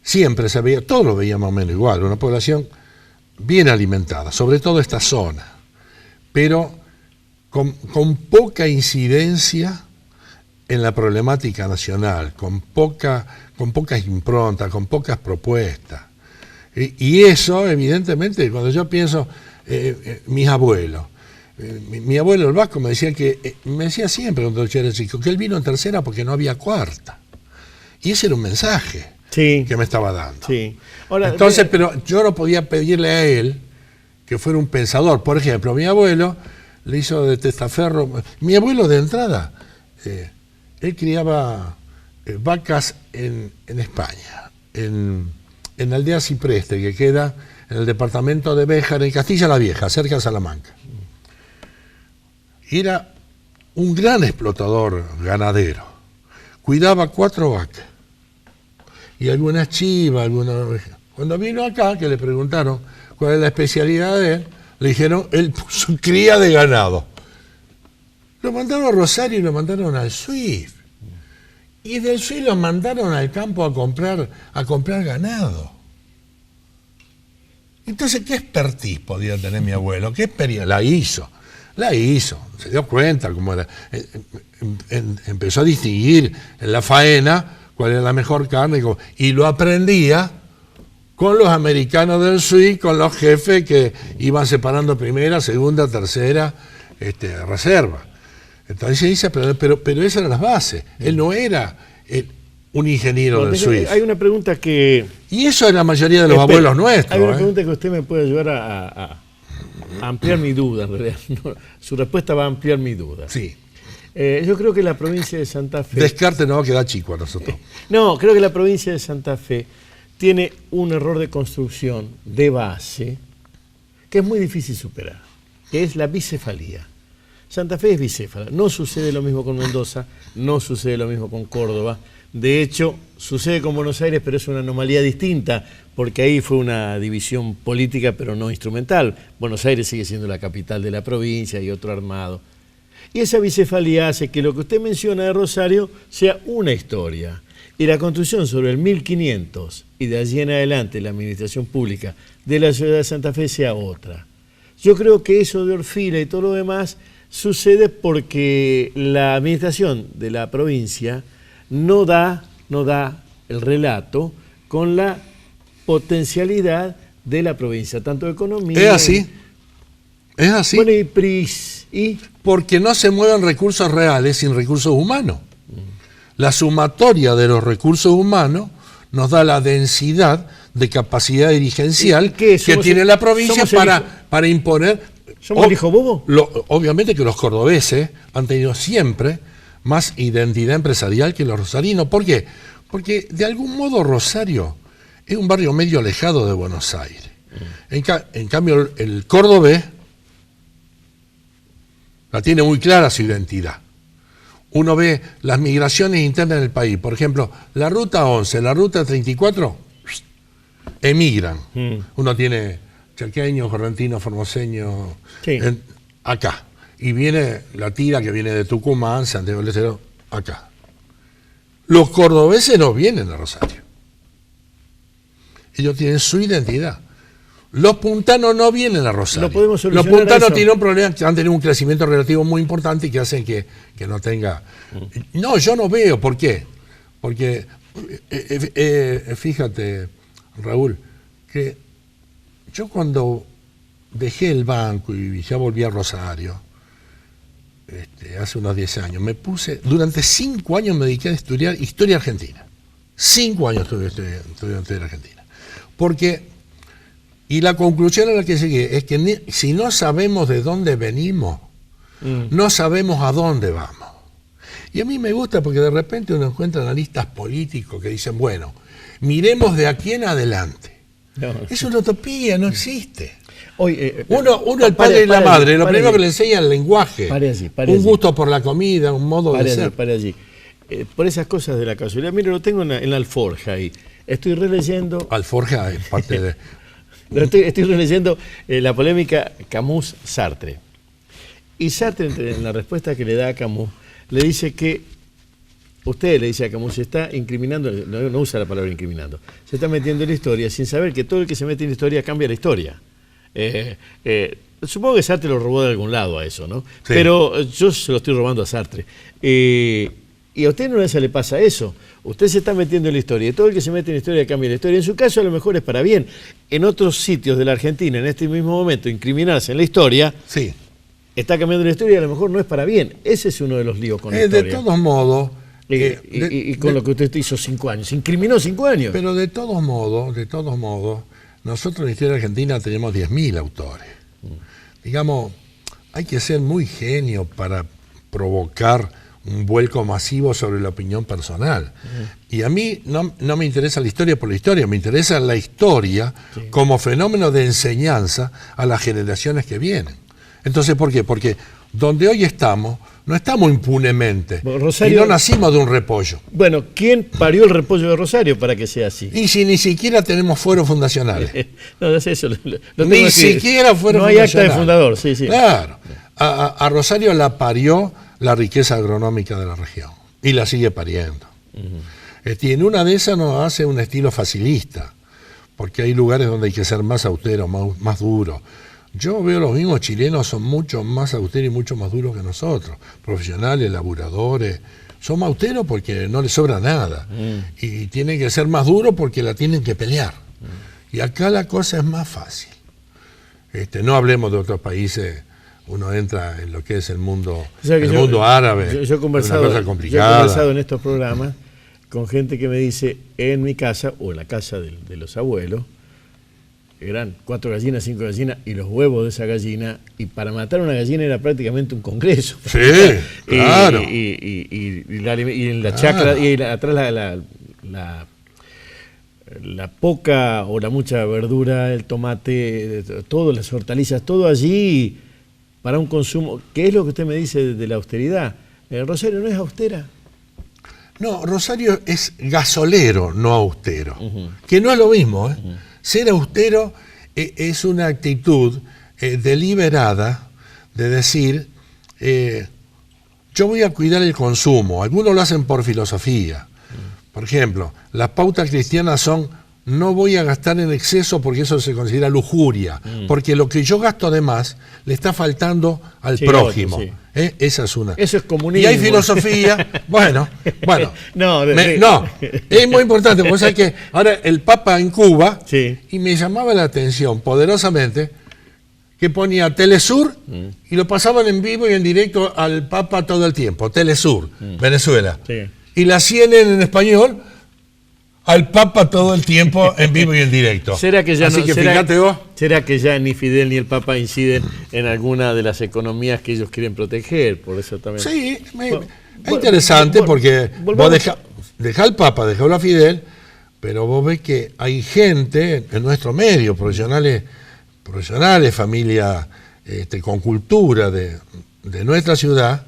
S6: siempre se veía, todos lo veíamos más o menos igual, una población bien alimentada, sobre todo esta zona, pero con poca incidencia en la problemática nacional, con pocas improntas, con pocas propuestas. Y eso, evidentemente, cuando yo pienso, mis abuelos, mi abuelo el Vasco me decía siempre cuando yo era chico que él vino en tercera porque no había cuarta. Y ese era un mensaje que me estaba dando.
S5: Sí. Ahora,
S6: entonces, pero yo no podía pedirle a él que fuera un pensador. Por ejemplo, mi abuelo le hizo de testaferro. Mi abuelo de entrada, él criaba vacas en España, en la aldea Cipreste, que queda en el departamento de Béjar, en Castilla la Vieja, cerca de Salamanca. Era un gran explotador ganadero. Cuidaba 4 vacas y algunas chivas, algunas ovejas. Cuando vino acá, que le preguntaron cuál es la especialidad de él, le dijeron, él puso cría de ganado. Lo mandaron a Rosario y lo mandaron al Swift. Y del Swift lo mandaron al campo a comprar ganado. Entonces, ¿qué expertise podía tener mi abuelo? ¿Qué experiencia? La hizo, se dio cuenta cómo era. Empezó a distinguir en la faena cuál era la mejor carne y lo aprendía con los americanos del SUI, con los jefes que iban separando primera, segunda, tercera reserva. Entonces dice, pero esas eran las bases. Él no era un ingeniero del SUI.
S5: Hay una pregunta que...
S6: Y eso es la mayoría de los abuelos nuestros.
S5: Hay una pregunta que usted me puede ayudar a ampliar mi duda, en realidad. No, su respuesta va a ampliar mi duda.
S6: Sí.
S5: Yo creo que la provincia de Santa Fe...
S6: Descartes nos va a quedar chico a nosotros.
S5: No, creo que la provincia de Santa Fe tiene un error de construcción de base que es muy difícil superar, que es la bicefalía. Santa Fe es bicéfala. No sucede lo mismo con Mendoza, no sucede lo mismo con Córdoba, De hecho, sucede con Buenos Aires, pero es una anomalía distinta, porque ahí fue una división política, pero no instrumental. Buenos Aires sigue siendo la capital de la provincia y otro armado. Y esa bicefalía hace que lo que usted menciona de Rosario sea una historia. Y la construcción sobre el 1500 y de allí en adelante la administración pública de la ciudad de Santa Fe sea otra. Yo creo que eso de Orfila y todo lo demás sucede porque la administración de la provincia no da el relato con la potencialidad de la provincia, tanto de economía...
S6: ¿Es así? ¿Es así?
S5: Bueno, y
S6: porque no se mueven recursos reales sin recursos humanos. La sumatoria de los recursos humanos nos da la densidad de capacidad dirigencial que tiene la provincia para imponer...
S5: ¿Somos el hijo bobo?
S6: Obviamente que los cordobeses han tenido siempre más identidad empresarial que los rosarinos. ¿Por qué? Porque de algún modo Rosario es un barrio medio alejado de Buenos Aires. En cambio el cordobés la tiene muy clara su identidad. Uno ve las migraciones internas del país. Por ejemplo, la ruta 11, la ruta 34, emigran. Uno tiene chaqueños, correntinos, formoseños,
S5: sí,
S6: acá. Y viene la tira que viene de Tucumán, Santiago del Estero, acá. Los cordobeses no vienen a Rosario. Ellos tienen su identidad. Los puntanos no vienen a Rosario. Los puntanos tienen un problema, han tenido un crecimiento relativo muy importante y que hacen que no tenga... No, yo no veo. ¿Por qué? Porque, fíjate, Raúl, que yo cuando dejé el banco y ya volví a Rosario, hace unos 10 años, durante 5 años me dediqué a estudiar historia argentina. 5 años estudié historia argentina. Y la conclusión a la que llegué es que si no sabemos de dónde venimos, no sabemos a dónde vamos. Y a mí me gusta porque de repente uno encuentra analistas políticos que dicen, bueno, miremos de aquí en adelante. No. Es una utopía, no existe. Uno el padre y la madre, lo primero que le enseña es el lenguaje, un gusto por la comida, un modo de ser.
S5: Para allí. Por esas cosas de la casualidad, mire, lo tengo en la alforja ahí. Estoy releyendo...
S6: Alforja es parte de...
S5: Estoy releyendo la polémica Camus-Sartre. Y Sartre, en la respuesta que le da a Camus, le dice que, usted le dice a Camus, se está incriminando, no usa la palabra incriminando, se está metiendo en la historia sin saber que todo el que se mete en la historia cambia la historia. Supongo que Sartre lo robó de algún lado a eso, ¿no? Sí. Pero yo se lo estoy robando a Sartre. Y a usted no le pasa eso. Usted se está metiendo en la historia. Y todo el que se mete en la historia cambia la historia. En su caso a lo mejor es para bien. En otros sitios de la Argentina, en este mismo momento, incriminarse en la historia,
S6: sí,
S5: está cambiando la historia y a lo mejor no es para bien. Ese es uno de los líos con la historia.
S6: De todos modos...
S5: y con lo que usted hizo 5 años. Incriminó 5 años.
S6: Pero de todos modos, nosotros en la historia argentina tenemos 10.000 autores. Digamos, hay que ser muy genio para provocar un vuelco masivo sobre la opinión personal. Y a mí no me interesa la historia por la historia, me interesa la historia como fenómeno de enseñanza a las generaciones que vienen. Entonces, ¿por qué? Porque donde hoy estamos, no estamos impunemente. Rosario, y no nacimos de un repollo.
S5: Bueno, ¿quién parió el repollo de Rosario para que sea así?
S6: Y si ni siquiera tenemos fueros fundacionales.
S5: No es eso.
S6: Ni siquiera fueros fundacionales.
S5: No hay acta de fundador, sí.
S6: Claro. A Rosario la parió la riqueza agronómica de la región. Y la sigue pariendo. Y en una de esas nos hace un estilo facilista. Porque hay lugares donde hay que ser más austero, más duro. Yo veo los mismos chilenos son mucho más austeros y mucho más duros que nosotros. Profesionales, laburadores. Son más austeros porque no les sobra nada. Y tienen que ser más duros porque la tienen que pelear. Y acá la cosa es más fácil. No hablemos de otros países. Uno entra en lo que es el mundo, mundo árabe.
S5: Yo he conversado en estos programas con gente que me dice, en mi casa o en la casa de los abuelos, eran 4 gallinas, 5 gallinas y los huevos de esa gallina, y para matar una gallina era prácticamente un congreso.
S6: Sí, claro.
S5: Y en la chacra, y atrás la poca o la mucha verdura, el tomate, todo, las hortalizas, todo allí para un consumo. ¿Qué es lo que usted me dice de la austeridad? ¿Rosario no es austera?
S6: No, Rosario es gasolero, no austero. Que no es lo mismo, ¿eh? Ser austero es una actitud deliberada de decir, yo voy a cuidar el consumo. Algunos lo hacen por filosofía. Por ejemplo, las pautas cristianas son, no voy a gastar en exceso porque eso se considera lujuria, porque lo que yo gasto de más le está faltando al prójimo.
S5: Otro, sí.
S6: Esa es una.
S5: Eso es comunismo.
S6: Y hay filosofía, bueno,
S5: no,
S6: es muy importante, porque sabes que ahora el Papa en Cuba,
S5: sí,
S6: y me llamaba la atención poderosamente, que ponía Telesur y lo pasaban en vivo y en directo al Papa todo el tiempo, Telesur, Venezuela.
S5: Sí.
S6: Y la CNN en español al Papa todo el tiempo en vivo y en directo.
S5: ¿Será que ya
S6: Así
S5: no,
S6: que fíjate vos.
S5: ¿Será que ya ni Fidel ni el Papa inciden en alguna de las economías que ellos quieren proteger? Por eso también.
S6: Sí, es interesante porque vos dejá al Papa, dejá a Fidel, pero vos ves que hay gente en nuestro medio, profesionales, familia con cultura de nuestra ciudad,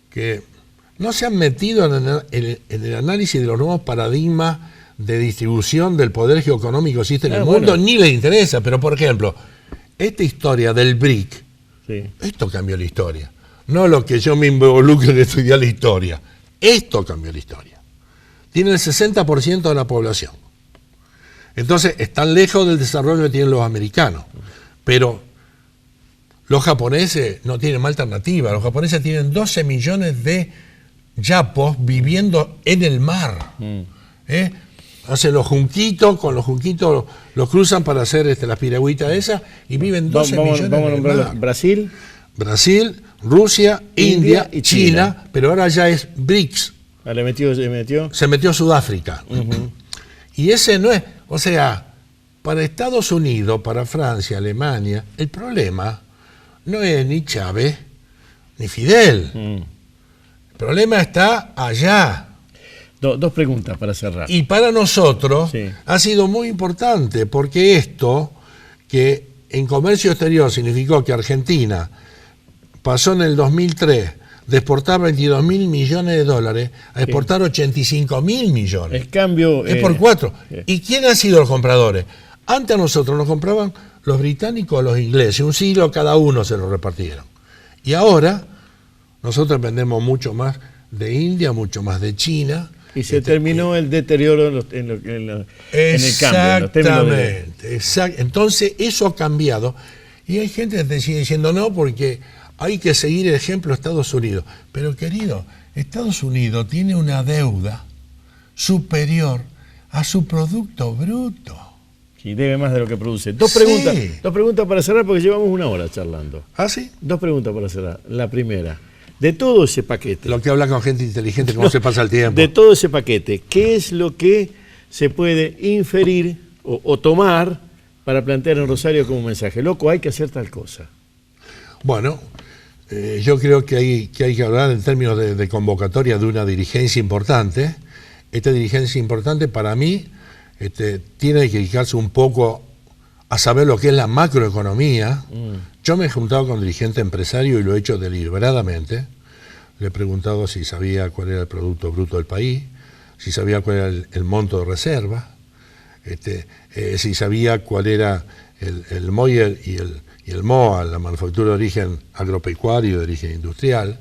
S6: que no se han metido en el análisis de los nuevos paradigmas de distribución del poder geoeconómico que existe en el mundo, ni les interesa. Pero, por ejemplo, esta historia del BRIC, esto cambió la historia. No lo que yo me involucro en estudiar la historia. Esto cambió la historia. Tiene el 60% de la población. Entonces, están lejos del desarrollo que tienen los americanos. Pero los japoneses no tienen más alternativa. Los japoneses tienen 12 millones de yapos viviendo en el mar. Hacen los junquitos, con los junquitos los cruzan para hacer las piragüitas esas y viven 12 millones
S5: vamos a nombrar
S6: mar.
S5: Brasil,
S6: Rusia, India y China, pero ahora ya es BRICS. Se metió Sudáfrica. Y ese no es, o sea, para Estados Unidos, para Francia, Alemania, el problema no es ni Chávez ni Fidel. El problema está allá.
S5: Dos preguntas para cerrar.
S6: Y para nosotros ha sido muy importante, porque esto, que en comercio exterior significó que Argentina pasó en el 2003 de exportar 22.000 millones de dólares a exportar 85.000 millones.
S5: El cambio
S6: es por 4. ¿Y quién han sido los compradores? Antes a nosotros nos compraban los británicos o los ingleses, un siglo cada uno se lo repartieron. Y ahora nosotros vendemos mucho más de India, mucho más de China.
S5: Y se terminó el deterioro en el cambio.
S6: Exactamente. Entonces eso ha cambiado. Y hay gente que te sigue diciendo no, porque hay que seguir el ejemplo de Estados Unidos. Pero querido, Estados Unidos tiene una deuda superior a su Producto Bruto.
S5: Y debe más de lo que produce. Dos preguntas para cerrar, porque llevamos 1 hora charlando.
S6: ¿Ah, sí?
S5: 2 preguntas para cerrar. La primera, de todo ese paquete.
S6: Lo que habla con gente inteligente, cómo se pasa el tiempo.
S5: De todo ese paquete, ¿qué es lo que se puede inferir o tomar para plantear en Rosario como mensaje? Loco, hay que hacer tal cosa.
S6: Bueno, yo creo que hay que hablar en términos de convocatoria de una dirigencia importante. Esta dirigencia importante, para mí, tiene que dedicarse un poco a saber lo que es la macroeconomía. Yo me he juntado con dirigentes empresarios y lo he hecho deliberadamente. Le he preguntado si sabía cuál era el Producto Bruto del país, si sabía cuál era el monto de reserva, si sabía cuál era el MOIER y el MOA, la manufactura de origen agropecuario y de origen industrial,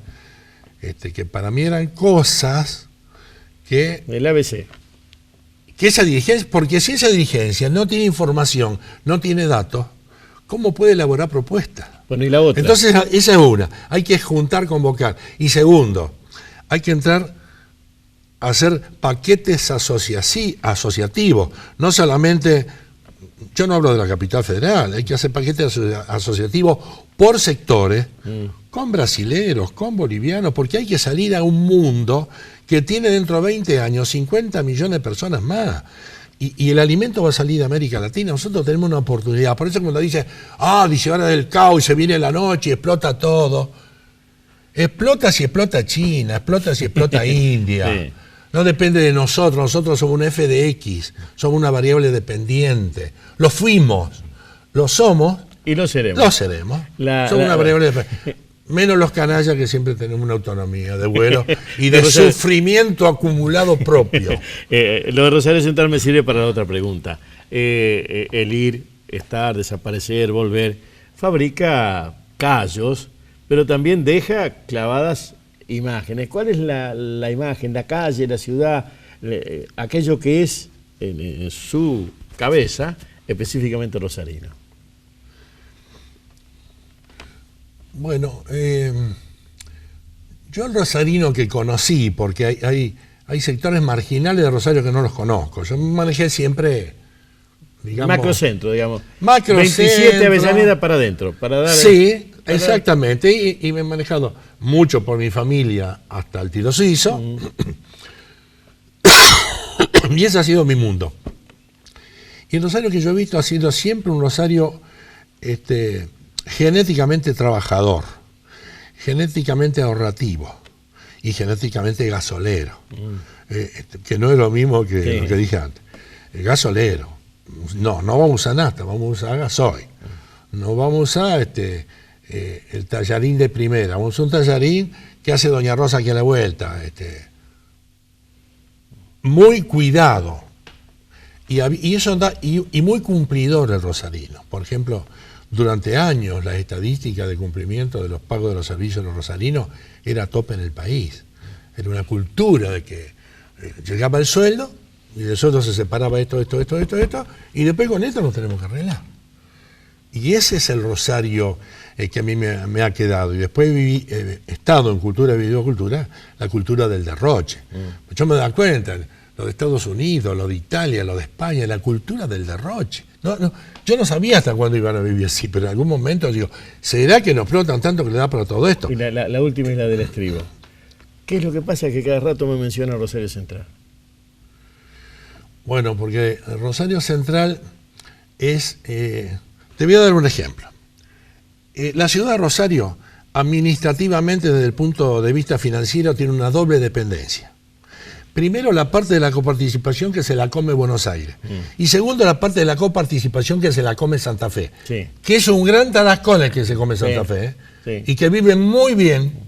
S6: que para mí eran cosas que...
S5: El ABC.
S6: Que esa dirigencia, porque si esa dirigencia no tiene información, no tiene datos, ¿cómo puede elaborar propuestas?
S5: Bueno, y la otra.
S6: Entonces, esa es una. Hay que juntar, convocar. Y segundo, hay que entrar a hacer paquetes asociativos. No solamente, yo no hablo de la capital federal, hay que hacer paquetes asociativos por sectores, con brasileros, con bolivianos, porque hay que salir a un mundo que tiene dentro de 20 años 50 millones de personas más. Y el alimento va a salir de América Latina. Nosotros tenemos una oportunidad. Por eso cuando dice, dice ahora del caos y se viene la noche y explota todo. Explota si explota China, explota si explota India. Sí. No depende de nosotros. Nosotros somos un FDX, somos una variable dependiente. Lo fuimos, lo somos.
S5: Y lo seremos.
S6: Lo seremos. Somos una variable dependiente. Menos los canallas, que siempre tenemos una autonomía de vuelo y de sufrimiento acumulado propio.
S5: Lo de Rosario Central me sirve para la otra pregunta. El ir, estar, desaparecer, volver, fabrica callos, pero también deja clavadas imágenes. ¿Cuál es la imagen, la calle, la ciudad, aquello que es en su cabeza específicamente rosarino?
S6: Bueno, yo el rosarino que conocí, porque hay sectores marginales de Rosario que no los conozco. Yo manejé siempre, digamos...
S5: Macrocentro, digamos.
S6: Macrocentro.
S5: 27 Avellaneda para adentro. Para dar
S6: sí, exactamente. Y me he manejado mucho por mi familia hasta el Tiro Suizo. Y ese ha sido mi mundo. Y el Rosario que yo he visto ha sido siempre un Rosario... genéticamente trabajador, genéticamente ahorrativo y genéticamente gasolero, que no es lo mismo que lo que dije antes. El gasolero, no vamos a usar nafta, vamos a usar gasoil, no vamos a usar el tallarín de primera, vamos a usar un tallarín que hace Doña Rosa aquí a la vuelta, muy cuidado, y eso anda, y muy cumplidor el rosarino. Por ejemplo, durante años la estadística de cumplimiento de los pagos de los servicios de los rosarinos era a tope en el país. Era una cultura de que llegaba el sueldo y del sueldo se separaba esto, y después con esto nos tenemos que arreglar. Y ese es el Rosario que a mí me ha quedado. Y después he estado en cultura y videocultura, la cultura del derroche. Yo me doy cuenta, lo de Estados Unidos, lo de Italia, lo de España, la cultura del derroche. Yo no sabía hasta cuándo iban a vivir así, pero en algún momento digo, ¿será que nos explotan tanto que le da para todo esto?
S5: Y la última es la del estribo. ¿Qué es lo que pasa? Que cada rato me menciona Rosario Central.
S6: Bueno, porque Rosario Central es... te voy a dar un ejemplo. La ciudad de Rosario, administrativamente, desde el punto de vista financiero, tiene una doble dependencia. Primero, la parte de la coparticipación que se la come Buenos Aires. Y segundo, la parte de la coparticipación que se la come Santa Fe.
S5: Sí.
S6: Que es un gran tarascón el que se come Santa Fe. Sí. Y que vive muy bien.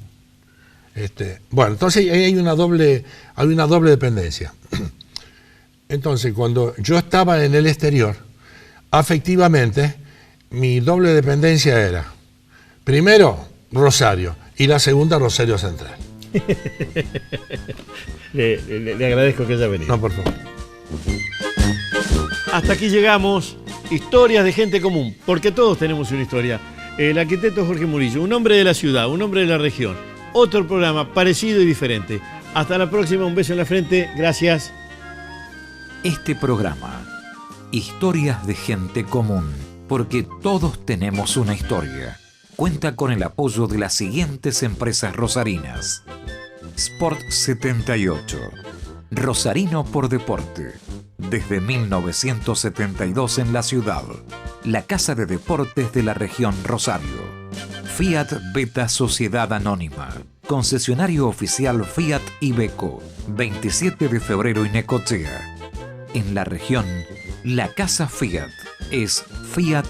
S6: Bueno, entonces ahí hay una doble dependencia. Entonces, cuando yo estaba en el exterior, afectivamente, mi doble dependencia era, primero, Rosario, y la segunda, Rosario Central.
S5: Le agradezco que haya venido.
S6: No, por favor.
S5: Hasta aquí llegamos. Historias de gente común, porque todos tenemos una historia. El arquitecto Jorge Murillo, un hombre de la ciudad, un hombre de la región. Otro programa parecido y diferente. Hasta la próxima, un beso en la frente. Gracias.
S1: Este programa, Historias de gente común, porque todos tenemos una historia, cuenta con el apoyo de las siguientes empresas rosarinas. Sport 78, Rosarino por deporte, desde 1972 en la ciudad, la casa de deportes de la región Rosario. Fiat Beta Sociedad Anónima, concesionario oficial Fiat Iveco, 27 de febrero y Necochea. En la región, la casa Fiat es Fiat